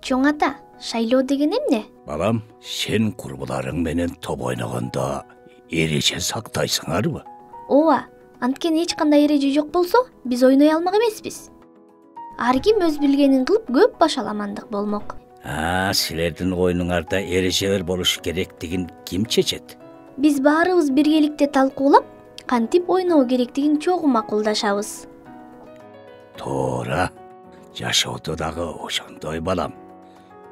Чоң ата, шайлоо деген эмне? Балам, сен курбуларың менен топ ойногондо эреже сактайсыңарбы? Ооба, анткени эч кандай эреже жок болсо, биз ойной алмак эмеспиз. Ар ким өз билгенин кылып көп башаламандык болмок. Силердин ойнуңарда эрежелер болуш керектигин ким чечет? Биз баарыбыз биргеликте талкуулап, кантип ойноо керектигин чогуу макулдашабыз. Туура, жашоодо дагы ошондой балам.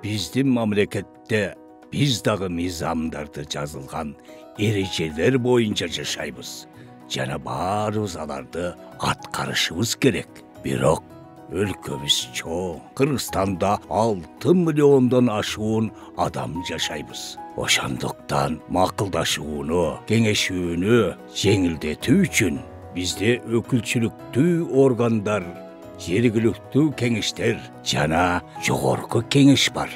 Биздин мамлекетте биз дагы мыйзамдарды жазылган эрежелер боюнча жашайбыз. Жана баарыбыз аларды аткарышыбыз керек. Бирок өлкөбүз чоң. Кыргызстанда 6 миллиондон ашуун адам жашайбыз. Ошондуктан макулдашууну, кеңешүүнү жеңилдетүү үчүн бизде өкүлчүлүктүү органдар, жергиликтүү кеңештер жана жогорку кеңеш бар.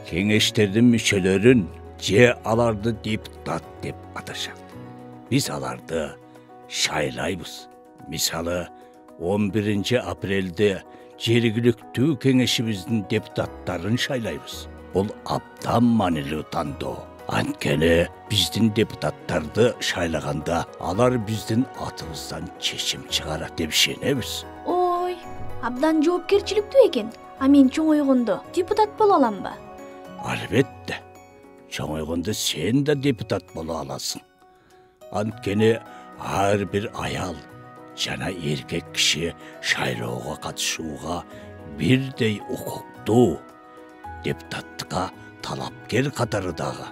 Кеңештердин мүчөлөрүн же аларды депутат деп аташат. Биз аларды шайлайбыз. Мисалы, 11 апрелде жергиликтүү кеңешибиздин депутаттарын шайлайбыз. Бул абдан маанилүү тандоо. Анткени биздин депутаттарды шайлаганда алар биздин атыбыздан чечим чыгарат деп ишенебиз. Ой, абдан жоопкерчиликтүү экен. А мен чоңойгондо депутат боло аламбы? Албетте. Чоңойгондо сен да депутат боло аласың. Анткени ар бир аял жана эркек киши шайлоого катышууга бирдей укуктуу. Депутаттыкка талапкер катары дагы,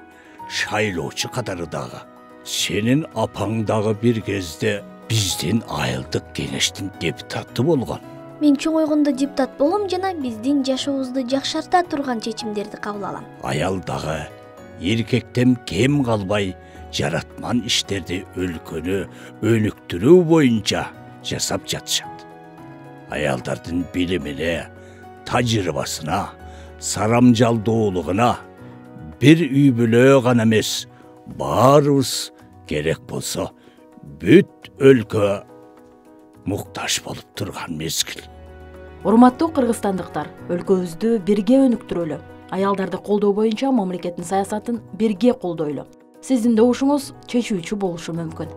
шайлоочу катары дагы. Сенин апаң дагы бир кезде биздин айылдык кеңештин депутаты болгон. Мен чоңойгондо депутат болом жана биздин жашообузду жакшарта турган чечимдерди кабыл алам. Аял дагы эркектен кем калбай жаратман иштерди өлкөнү өнүктүрүү боюнча жасап жатышат. Аялдардын билимине, тажрыйбасына, сарамжалдуулугуна бир үй бүлө гана эмес, баарыбыз керек болсо бүт өлкө муктаж болуп турган мезгил. Урматтуу кыргызстандыктар, өлкөбүздү бирге өнүктүрөлү. Аялдарды колдоо боюнча мамлекеттин саясатын бирге колдойлу. Сиздин добушуңуз чечүүчү болушу мүмкүн.